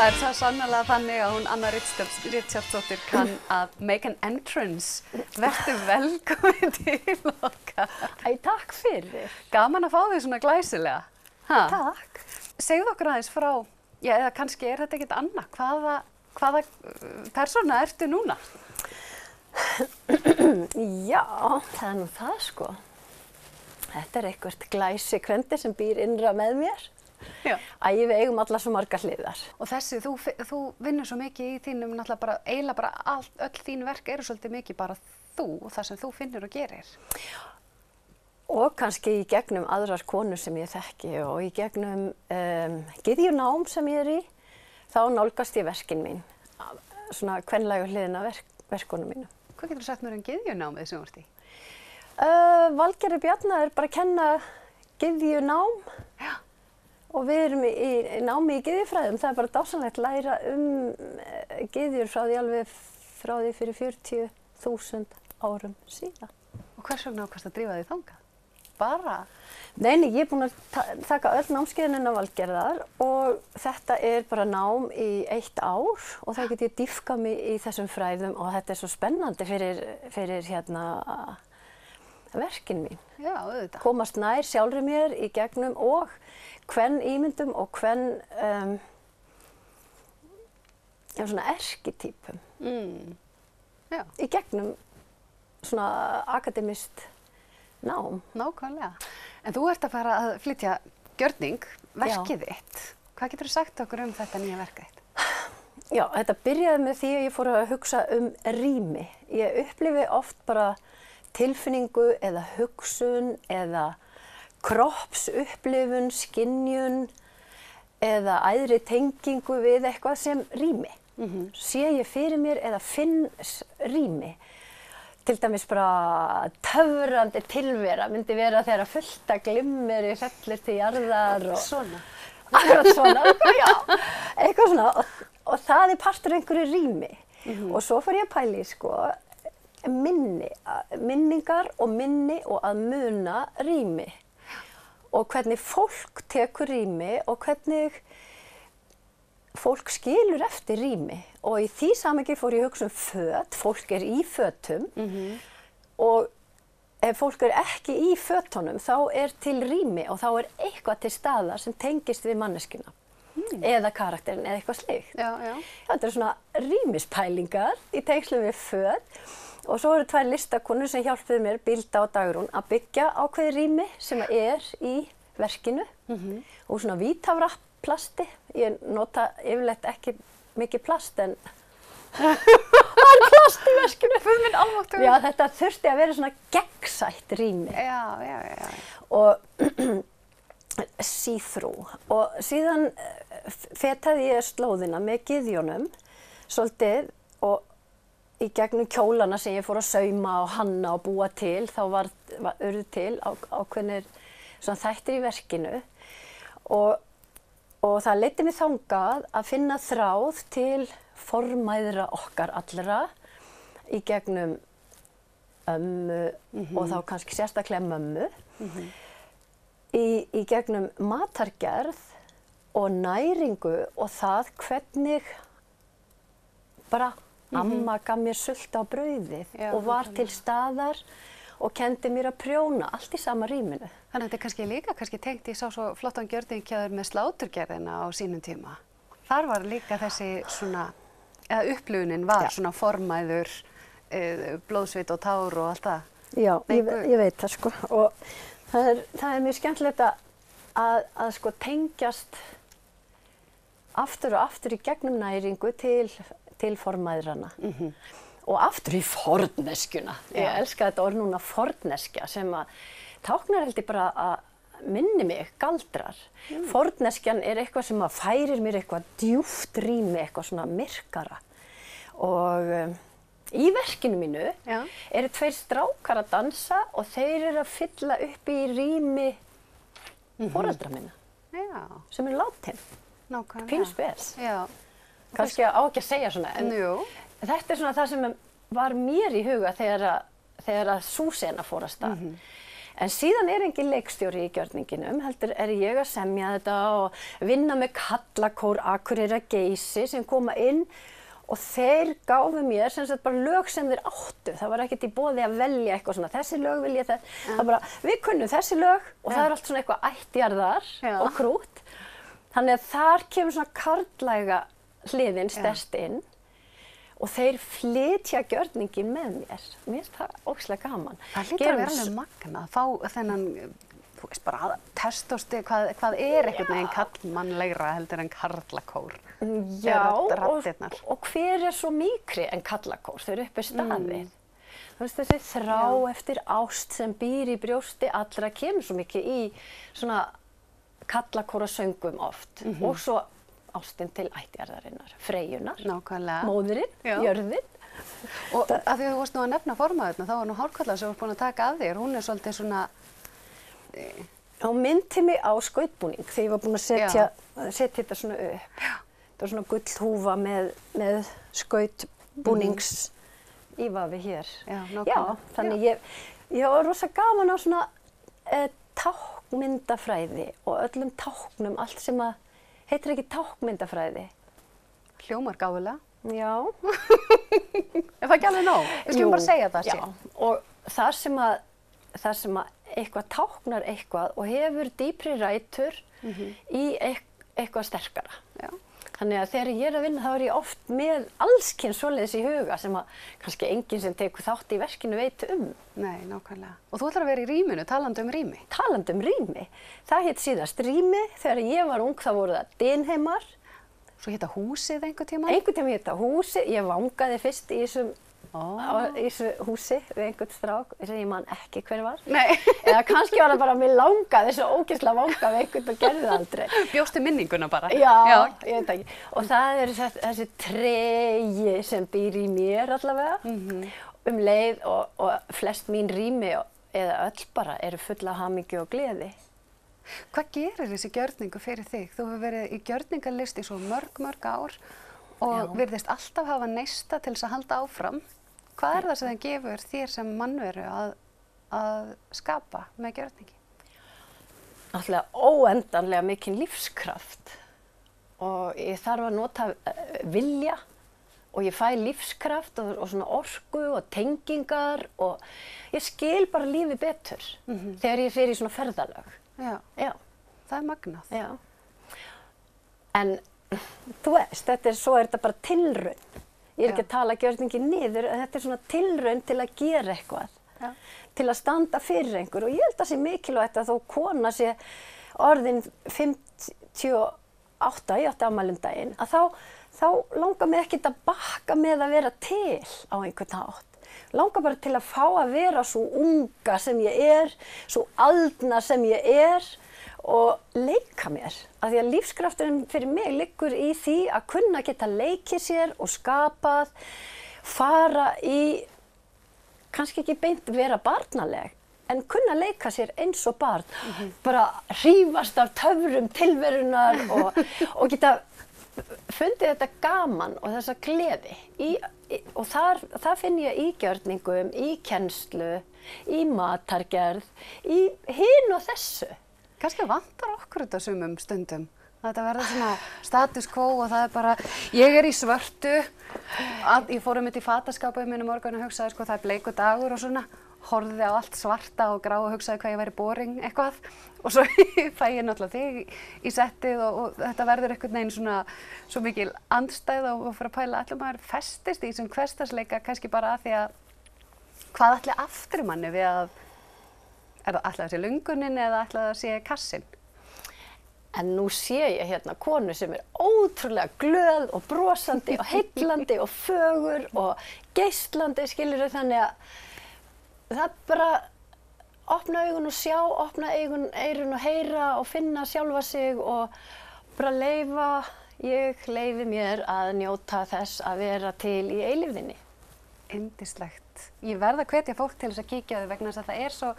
Það er það sannarlega þannig að hún Anna Richardsdóttir kann að make an entrance. Vertu velkomin til okkar. Æ, takk fyrir. Gaman að fá þig svona glæsilega. Ha? Takk. Segðu okkur aðeins frá, já, eða kannski er þetta ekkert annað. Hvaða persóna ertu núna? Já, það er nú það sko. Þetta er eitthvað glæsikvendi sem býr innra með mér. Já. Æ, við eigum alla svo margar hliðar. Og þessi, þú vinnur svo mikið í þínum, náttúrulega bara, eiginlega bara öll þín verk eru svolítið mikið bara þú og það sem þú finnur og gerir. Og kannski í gegnum aðrar konur sem ég þekki og í gegnum gyðjunám sem ég er í, þá nálgast ég verkin mín, svona kvenlægu hliðina verkunum mínu. Hvað getur þú sagt mér um gyðjunámið sem þú ert í? Valgerður Bjarna er bara að kenna gyðjunám. Já. Og við erum í námi í gyðjufræðum. Það er bara dásamlegt að læra gyðjur frá því fyrir 40.000 árum síðan. Og hvers vegna ákvaðstu að drífa því þangað? Bara? Nei, ég er búin að taka öll námskeiðin innan Valgerðar og þetta er bara nám í 1 ár og það get ég dýpkað mig í þessum fræðum og þetta er svo spennandi fyrir verkin mín. Já, auðvitað. Komast nær sjálfri mér í gegnum og hvern ímyndum og hvern svona erkitýpum Já. í gegnum svona akademist nám. Nákvæmlega. En þú ert að fara að flytja gjörning, verkið þitt. Hvað getur þú sagt okkur um þetta nýja verkið þitt? Já, þetta byrjaði með því að ég fór að hugsa rými. Ég upplifi oft bara tilfinningu eða hugsun eða kroppsupplifun, skynjun eða æðri tengingu við eitthvað sem rými. Sé ég fyrir mér eða finn rými. Til dæmis bara töfrandi tilvera myndi vera þegar fullt af glimmeri fellir til jarðar og Svona. akkurat svona, já, eitthvað svona og það er partur einhverju rými. Og svo fór ég að pæla í sko minningar og minni og að muna rými. Og hvernig fólk tekur rými og hvernig fólk skilur eftir rými. Og í því samhengi fór ég að hugsa föt, fólk er í fötum og ef fólk er ekki í fötunum þá er til rými og þá er eitthvað til staðar sem tengist við manneskjuna eða karakterinn eða eitthvað slíkt. Já, já. Þetta er svona rýmispælingar í tengslum við föt. Og svo eru 2 listakonur sem hjálpuðu mér, Bilda og Dagrún, að byggja ákveðið rými sem er í verkinu og svona vítafraplasti. Ég nota yfirleitt ekki mikið plast en það er plast í verkinu. Guð minn almáttugur. Já, þetta þurfti að vera svona gegnsætt rými. Já. Og see-through. Og síðan fetaði ég slóðina með gyðjunum svolítið og í gegnum kjólana sem ég fór að sauma og hanna og búa til, þá urðu til ákveðnir svona þættir í verkinu og það leiddi mig þangað að finna þráð til formæðra okkar allra í gegnum ömmu og þá kannski sérstaklega mömmu, í gegnum matargerð og næringu og það hvernig bara amma gaf mér sultu á brauðið og var til staðar og kendi mér að prjóna, allt í sama rýminu. Þannig að þetta er kannski líka tengt, ég sá svo flottan gjörningjaður með sláturgerðina á sínum tíma. Þar var líka þessi svona, eða upplifunin var svona formæður, blóðsvit og tár og allt það. Já, ég veit það sko og það er mjög skemmtilegt að sko tengjast aftur og aftur í gegnum næringu til formæðrana og aftur í forneskjuna. Ég elska þetta orð núna forneskja sem að táknar heldur bara að minni mig galdrar. Forneskjan er eitthvað sem að færir mér eitthvað djúpt rými, eitthvað svona myrkara. Og í verkinu mínu eru 2 strákar að dansa og þeir eru að fylla upp í rými foreldra minna sem er látin. Nákvæmlega. Pínu spes. Já. Kannski á ekki að segja svona, en þetta er svona það sem var mér í huga þegar að sú sena fór að stað. En síðan engin leikstjóri í gjörninginum, heldur ég að semja þetta og vinna með Kallakór Akureyrar Geysi sem koma inn og þeir gáfu mér sem sagt bara lög sem þeir áttu. Það var ekkert í boði að velja eitthvað svona, þessi lög vil ég það. Það bara, við kunnum þessi lög og það allt svona eitthvað ættjarðar og krút. Þannig að þar kemur svona karllæga hliðin sterkt inn. Og þeir flytja gjörningin með mér. Mér finnst það ógeðslega gaman. Það hlýtur að vera alveg magnað, fá þennan, þú veist bara að testósti hvað einhvern veginn karlmannlegra heldur en karlakór. Já, og hver svo mýkri en karlakór? Þau uppi staðið. Þú veist þessi þrá eftir ást sem býr í brjósti allra kemur svo mikið í svona karlakórasöngum oft. Og svo ástin til ættjarðarinnar, Freyjunar, móðurinn, jörðin. Og af því að þú varst nú að nefna formaðurna, þá var nú Hárkolla sem var búin að taka af þér, hún svolítið svona... Hún minnti mig á skautbúning þegar ég var búin að setja þetta svona upp. Það var svona gullhúfa með skautbúnings ívafi hér. Já, þannig ég var rosa gaman á svona tákmyndafræði og öllum táknum, allt sem að heitir ekki tákmyndafræði. Hljómar gáfulega. Já. Er það ekki alveg nóg? Við skulum bara segja það sér. Já, og þar sem að eitthvað táknar eitthvað og hefur dýpri rætur í eitthvað sterkara. Já. Þannig að þegar ég að vinna þá ég oft með allskyns svoleiðis í huga sem að kannski enginn sem tekur þátt í verkinu veit um. Nei, nákvæmlega. Og þú ætlar að vera í rýminu, talandi um rými. Talandi um rými. Það hét síðast rými. Þegar ég var ung þá voru það dynheimar. Svo hétta húsið einhvern tíma? Einhvern tíma hétta húsið. Ég vangaði fyrst í þessu húsi við einhvern strák sem ég man ekki hver var. Nei. Eða kannski var það bara að mér langaði þessu ógeðslega vanga við einhvern og gerði það aldrei. Bjóstu minninguna bara? Já, ég veit ekki. Og það þessi tregi sem býr í mér allavega. Um leið og flest mín rými eða öll bara eru full af hamingju og gleði. Hvað gerir þessi gjörningu fyrir þig? Þú hefur verið í gjörningalist í svo mörg ár og virðist alltaf hafa neista til þess að halda áfram. Hvað er það sem það gefur þér sem mannveru að skapa með gjörningi? Náttúrulega óendanlega mikinn lífskraft og ég þarf að nota vilja og ég fæ lífskraft og svona orku og tengingar og ég skil bara lífi betur þegar ég fer í svona ferðalög. Já, það er magnað. Já. En þú veist, svo er þetta bara tilraun. Ég er ekki að tala gjörningin niður, þetta er svona tilraun til að gera eitthvað, til að standa fyrir einhver og ég held að það sé mikilvægt að þó kona sé orðin 58, ég átti afmæli um daginn, að þá langar mig ekkert að bakka með að vera til á einhvern hátt. Langar bara til að fá að vera svo unga sem ég er, svo aldna sem ég er og leika mér. Af því að lífskrafturinn fyrir mig liggur í því að kunna geta leikið sér og skapað, fara í, kannski ekki beint vera barnaleg, en kunna leika sér eins og barn. Bara hrífast af töfrum tilverunar og geta fundið þetta gaman og þessa gleði. Og það finn ég í gjörningum, í kennslu, í matargerð, í hinu og þessu. Kannski vantar okkur þetta sumum stundum. Þetta verður svona status quo og það er bara, ég er í svörtu, ég fór í fataskápið minn morgun og hugsaði sko það er bleikur dagur og svona, horfði á allt svarta og grá og hugsaði hvað ég væri boring eitthvað og svo fæ ég náttúrulega þig í settið og þetta verður einhvern veginn svona svo mikil andstæð og fyrir að pæla allir maður festist í þessum hversdagsleika kannski bara að því að hvað ætli aftur manni við að er það ætlaði að sé lungunin eða ætlaði að sé kassinn? En nú sé ég hérna konu sem er ótrúlega glöð og brosandi og heillandi og fögur og geislandi, skilurðu, þannig að það bara opna augun og sjá, opna eyrun og heyra og finna sjálfa sig og bara ég leyfi mér að njóta þess að vera til í eilífðinni. Yndislegt. Ég verð að hvetja fólk til þess að kíkja á þau vegna þess að það er svo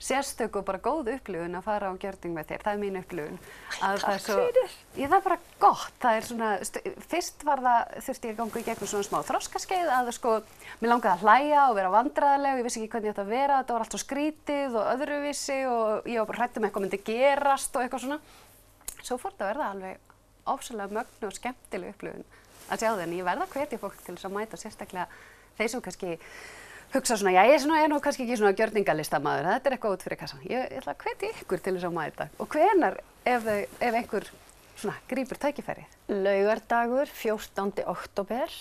sérstök og bara góð upplifun að fara á gjörning með þér. Það er mín upplifun. Takk fyrir. Það er bara gott. Það er svona, fyrst þurfti ég að ganga í gegnum svona smá þroskaskeið að mér langaði að hlæja og vera vandræðaleg og ég vissi ekki hvernig ég ætti að vera. Þetta var allt svo skrítið og öðruvísi og ég var bara hrædd eitthvað myndi gerast og eitthvað svona. Svo fór þetta að verða alveg ofsalega mögnu og skemmtileg upplifun að sjá þenni. Ég verð að hvetja fólk til þess að mæta sérstaklega þeir sem kannski hugsa svona, já, ég er nú kannski ekki svona gjörningalistamaður, þetta er eitthvað út fyrir kassan. Ég ætla að hvetja ykkur til þess að mæta. Og hvenær, ef einhver svona grípur tækifærið? Laugardagur, 14. október,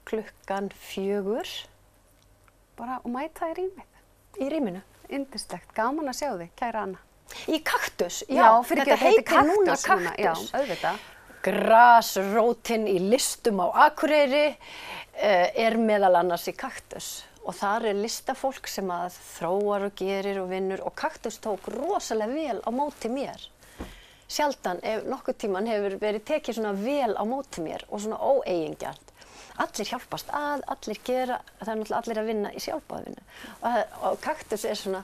klukkan 4. Bara og mæta í rýmið. Í rýminu. Yndislegt, gaman að sjá þig, kæra Anna. Í Kaktus, já, þetta heitir núna Kaktus. Já, auðvitað. Grasrótin í listum á Akureyri er meðal annars í Kaktus og þar er listafólk sem að þróar og gerir og vinnur og Kaktus tók rosalega vel á móti mér. Sjaldan ef nokkuð tíman hefur verið tekið svona vel á móti mér og svona óeigingjart. Allir hjálpast að, allir gera, það er náttúrulega allir að vinna í sjálfboðavinnu og Kaktus er svona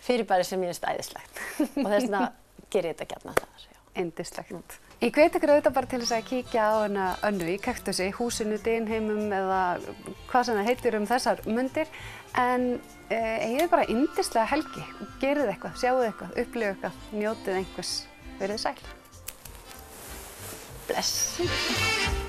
fyrirbæri sem ég finnst æðislegt og þess vegna ger ég þetta gjarnan þar. Yndislegt. Ég hveti ykkur auðvitað bara til þess að kíkja á hana Önnu í Kaktusi, húsinu, dynheimum eða hvað sem það heitir þessar mundir. En eigið bara yndislega helgi og gerið eitthvað, sjáuð eitthvað, upplifið eitthvað, njótið einhvers. Verið sæl. Bless.